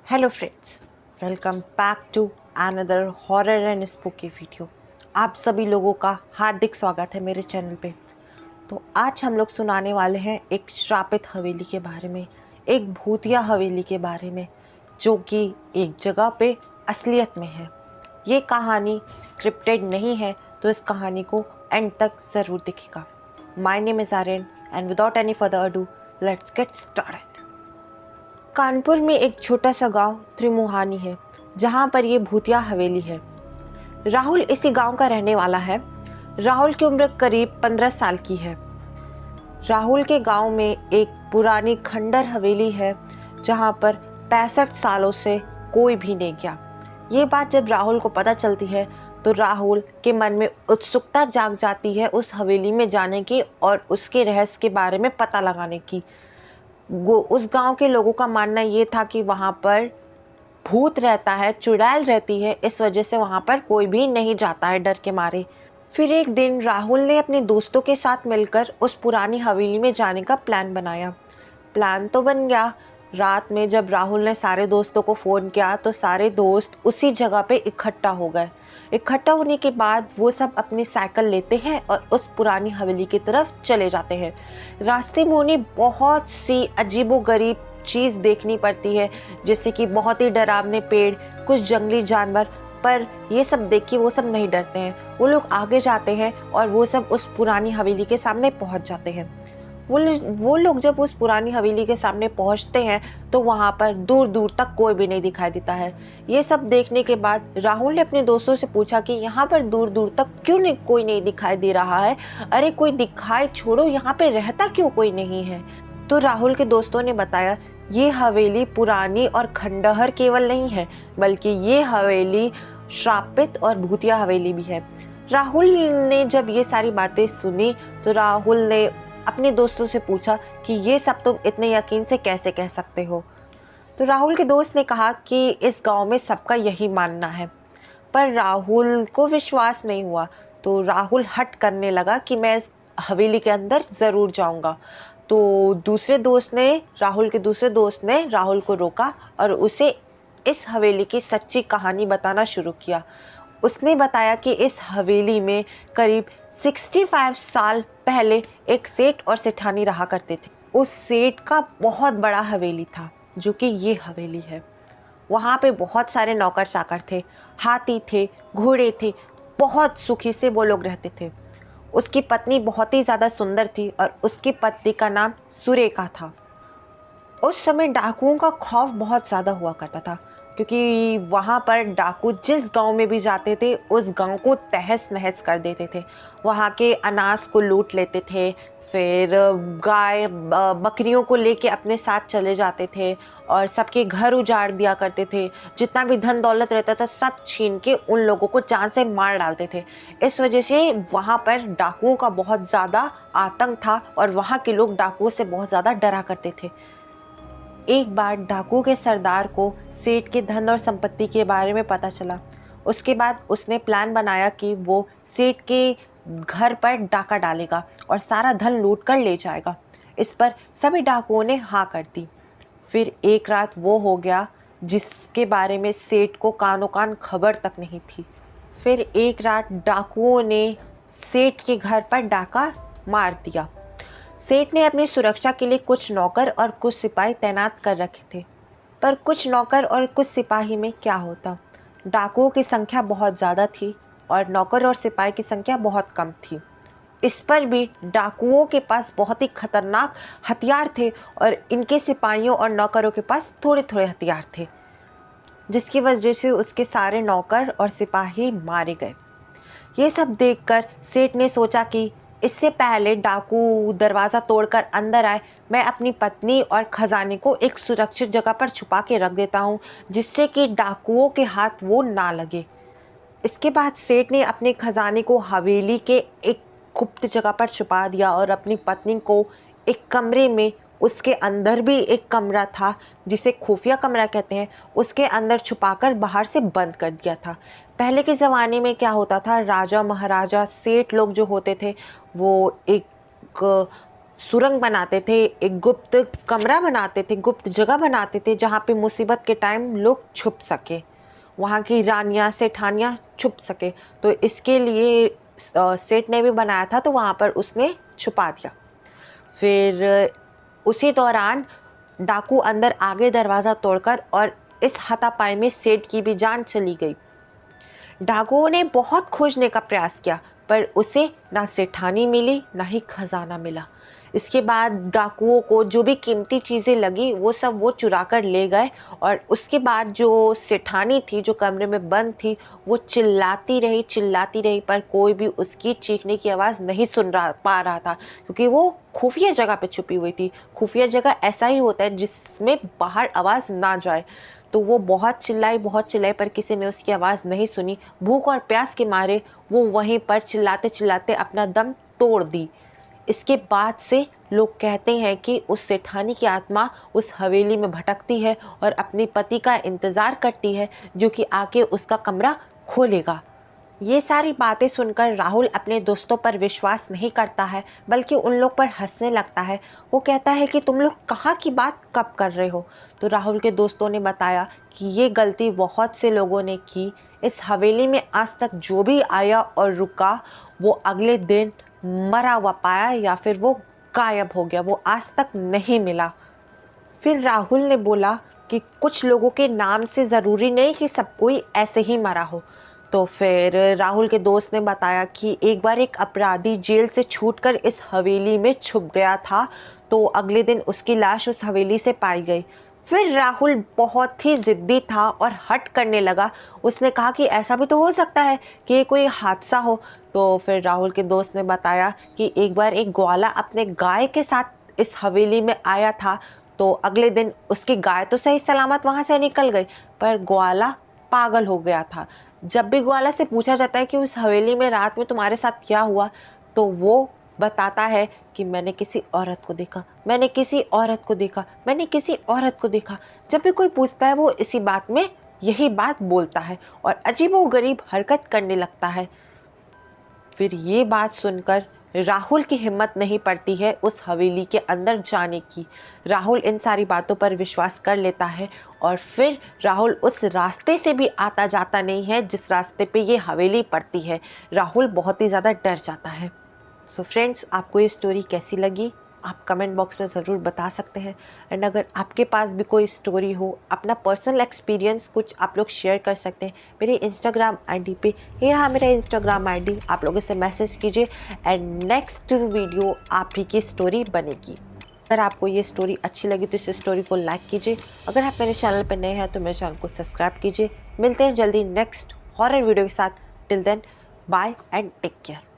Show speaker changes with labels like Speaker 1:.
Speaker 1: Hello friends, welcome back to another horror and spooky video. आप सभी लोगों का हार्दिक स्वागत है मेरे चैनल पे। तो आज हम लोग सुनाने वाले हैं एक श्रापित हवेली के बारे में, एक भूतिया हवेली के बारे में, जो कि एक जगह पे असलियत में है। ये कहानी स्क्रिप्टेड नहीं है, तो इस कहानी को एंड तक ज़रूर दिखेगा। My name is Aryan and without any further ado let's get started. Kanpur में एक छोटा सा गांव त्रिमुहानी है, जहां पर ये भूतिया हवेली है। राहुल इसी गांव का रहने वाला है। राहुल की उम्र करीब 15 साल की है। राहुल के गांव में एक पुरानी खंडर हवेली है, जहां पर 65 सालों से कोई भी नहीं गया। ये बात जब राहुल को पता चलती है तो राहुल के मन में उत्सुकता जाग जाती है उस हवेली में जाने की और उसके रहस्य के बारे में पता लगाने की। उस गांव के लोगों का मानना ये था कि वहाँ पर भूत रहता है, चुड़ैल रहती है, इस वजह से वहाँ पर कोई भी नहीं जाता है डर के मारे। फिर एक दिन राहुल ने अपने दोस्तों के साथ मिलकर उस पुरानी हवेली में जाने का प्लान बनाया। प्लान तो बन गया। रात में जब राहुल ने सारे दोस्तों को फ़ोन किया तो सारे दोस्त उसी जगह पे इकट्ठा हो गए। इकट्ठा होने के बाद वो सब अपनी साइकिल लेते हैं और उस पुरानी हवेली की तरफ चले जाते हैं। रास्ते में उन्हें बहुत सी अजीबोगरीब चीज़ देखनी पड़ती है, जैसे कि बहुत ही डरावने पेड़, कुछ जंगली जानवर। पर ये सब देख के वो सब नहीं डरते हैं। वो लोग आगे जाते हैं और वो सब उस पुरानी हवेली के सामने पहुंच जाते हैं। वो लोग जब उस पुरानी हवेली के सामने पहुंचते हैं तो वहां पर दूर दूर तक कोई भी नहीं दिखाई देता है। ये सब देखने के बाद राहुल ने अपने दोस्तों से पूछा कि यहाँ पर दूर दूर तक क्यों नहीं कोई नहीं दिखाई दे रहा है। अरे कोई दिखाई छोड़ो, यहाँ पे रहता क्यों कोई नहीं है। तो राहुल के दोस्तों ने बताया, ये हवेली पुरानी और खंडहर केवल नहीं है, बल्कि ये हवेली श्रापित और भूतिया हवेली भी है। राहुल ने जब ये सारी बातें सुनी तो राहुल ने अपने दोस्तों से पूछा कि ये सब तुम इतने यकीन से कैसे कह सकते हो। तो राहुल के दोस्त ने कहा कि इस गांव में सबका यही मानना है। पर राहुल को विश्वास नहीं हुआ, तो राहुल हट करने लगा कि मैं इस हवेली के अंदर ज़रूर जाऊंगा। तो राहुल के दूसरे दोस्त ने राहुल को रोका और उसे इस हवेली की सच्ची कहानी बताना शुरू किया। उसने बताया कि इस हवेली में करीब 65 साल पहले एक सेठ और सेठानी रहा करते थे। उस सेठ का बहुत बड़ा हवेली था, जो कि ये हवेली है। वहाँ पे बहुत सारे नौकर चाकर थे, हाथी थे, घोड़े थे। बहुत सुखी से वो लोग रहते थे। उसकी पत्नी बहुत ही ज़्यादा सुंदर थी और उसकी पत्नी का नाम सुरेखा था। उस समय डाकुओं का खौफ बहुत ज़्यादा हुआ करता था, क्योंकि वहाँ पर डाकू जिस गांव में भी जाते थे उस गांव को तहस नहस कर देते थे। वहाँ के अनाज को लूट लेते थे, फिर गाय बकरियों को लेके अपने साथ चले जाते थे और सबके घर उजाड़ दिया करते थे। जितना भी धन दौलत रहता था सब छीन के उन लोगों को जान से मार डालते थे। इस वजह से वहाँ पर डाकुओं का बहुत ज़्यादा आतंक था और वहाँ के लोग डाकुओं से बहुत ज़्यादा डरा करते थे। एक बार डाकू के सरदार को सेठ के धन और संपत्ति के बारे में पता चला। उसके बाद उसने प्लान बनाया कि वो सेठ के घर पर डाका डालेगा और सारा धन लूट कर ले जाएगा। इस पर सभी डाकुओं ने हाँ कर दी। फिर एक रात वो हो गया जिसके बारे में सेठ को कानो कान खबर तक नहीं थी। फिर एक रात डाकुओं ने सेठ के घर पर डाका मार दिया। सेठ ने अपनी सुरक्षा के लिए कुछ नौकर और कुछ सिपाही तैनात कर रखे थे। पर कुछ नौकर और कुछ सिपाही में क्या होता, डाकुओं की संख्या बहुत ज़्यादा थी और नौकर और सिपाही की संख्या बहुत कम थी। इस पर भी डाकुओं के पास बहुत ही खतरनाक हथियार थे और इनके सिपाहियों और नौकरों के पास थोड़े थोड़े हथियार थे, जिसकी वजह से उसके सारे नौकर और सिपाही मारे गए। ये सब देखकर सेठ ने सोचा कि इससे पहले डाकू दरवाज़ा तोड़कर अंदर आए, मैं अपनी पत्नी और खजाने को एक सुरक्षित जगह पर छुपा के रख देता हूँ, जिससे कि डाकुओं के हाथ वो ना लगे। इसके बाद सेठ ने अपने खजाने को हवेली के एक गुप्त जगह पर छुपा दिया और अपनी पत्नी को एक कमरे में, उसके अंदर भी एक कमरा था जिसे खुफिया कमरा कहते हैं, उसके अंदर छुपाकर बाहर से बंद कर दिया था। पहले के ज़माने में क्या होता था, राजा महाराजा सेठ लोग जो होते थे वो एक सुरंग बनाते थे, एक गुप्त कमरा बनाते थे, गुप्त जगह बनाते थे जहाँ पे मुसीबत के टाइम लोग छुप सके, वहाँ की रानियाँ सेठानियाँ छुप सके। तो इसके लिए सेठ ने भी बनाया था, तो वहाँ पर उसने छुपा दिया। फिर उसी दौरान डाकू अंदर आ गए दरवाज़ा तोड़कर, और इस हाथापाई में सेठ की भी जान चली गई। डाकुओं ने बहुत खोजने का प्रयास किया, पर उसे ना सेठानी मिली ना ही खजाना मिला। इसके बाद डाकुओं को जो भी कीमती चीज़ें लगी वो सब वो चुरा कर ले गए, और उसके बाद जो सेठानी थी जो कमरे में बंद थी वो चिल्लाती रही, पर कोई भी उसकी चीखने की आवाज़ नहीं पा रहा था, क्योंकि वो खुफिया जगह पे छुपी हुई थी। खुफिया जगह ऐसा ही होता है जिसमें बाहर आवाज़ ना जाए। तो वो बहुत चिल्लाई, पर किसी ने उसकी आवाज़ नहीं सुनी। भूख और प्यास के मारे वो वहीं पर चिल्लाते चिल्लाते अपना दम तोड़ दी। इसके बाद से लोग कहते हैं कि उस सेठानी की आत्मा उस हवेली में भटकती है और अपने पति का इंतज़ार करती है, जो कि आके उसका कमरा खोलेगा। ये सारी बातें सुनकर राहुल अपने दोस्तों पर विश्वास नहीं करता है, बल्कि उन लोग पर हंसने लगता है। वो कहता है कि तुम लोग कहाँ की बात कब कर रहे हो। तो राहुल के दोस्तों ने बताया कि ये गलती बहुत से लोगों ने की। इस हवेली में आज तक जो भी आया और रुका वो अगले दिन मरा हुआ पाया, या फिर वो गायब हो गया, वो आज तक नहीं मिला। फिर राहुल ने बोला कि कुछ लोगों के नाम से ज़रूरी नहीं कि सब कोई ऐसे ही मरा हो। तो फिर राहुल के दोस्त ने बताया कि एक बार एक अपराधी जेल से छूटकर इस हवेली में छुप गया था, तो अगले दिन उसकी लाश उस हवेली से पाई गई। फिर राहुल बहुत ही ज़िद्दी था और हट करने लगा। उसने कहा कि ऐसा भी तो हो सकता है कि ये कोई हादसा हो। तो फिर राहुल के दोस्त ने बताया कि एक बार एक ग्वाला अपने गाय के साथ इस हवेली में आया था, तो अगले दिन उसकी गाय तो सही सलामत वहाँ से निकल गई, पर ग्वाला पागल हो गया था। जब भी ग्वाला से पूछा जाता है कि उस हवेली में रात में तुम्हारे साथ क्या हुआ, तो वो बताता है कि मैंने किसी औरत को देखा, मैंने किसी औरत को देखा, मैंने किसी औरत को देखा। जब भी कोई पूछता है वो इसी बात में यही बात बोलता है और अजीबोगरीब हरकत करने लगता है। फिर ये बात सुनकर राहुल की हिम्मत नहीं पड़ती है उस हवेली के अंदर जाने की। राहुल इन सारी बातों पर विश्वास कर लेता है, और फिर राहुल उस रास्ते से भी आता जाता नहीं है जिस रास्ते पे ये हवेली पड़ती है। राहुल बहुत ही ज़्यादा डर जाता है। सो फ्रेंड्स, आपको ये स्टोरी कैसी लगी आप कमेंट बॉक्स में ज़रूर बता सकते हैं। एंड अगर आपके पास भी कोई स्टोरी हो, अपना पर्सनल एक्सपीरियंस कुछ आप लोग शेयर कर सकते हैं मेरे इंस्टाग्राम आईडी पे। ये रहा मेरा इंस्टाग्राम आईडी, आप लोगों से मैसेज कीजिए एंड नेक्स्ट वीडियो आप ही की स्टोरी बनेगी। अगर आपको ये स्टोरी अच्छी लगी तो इस स्टोरी को लाइक कीजिए। अगर आप मेरे चैनल पर नए हैं तो मेरे चैनल को सब्सक्राइब कीजिए। मिलते हैं जल्दी नेक्स्ट हॉरर वीडियो के साथ। Till then, bye and take care.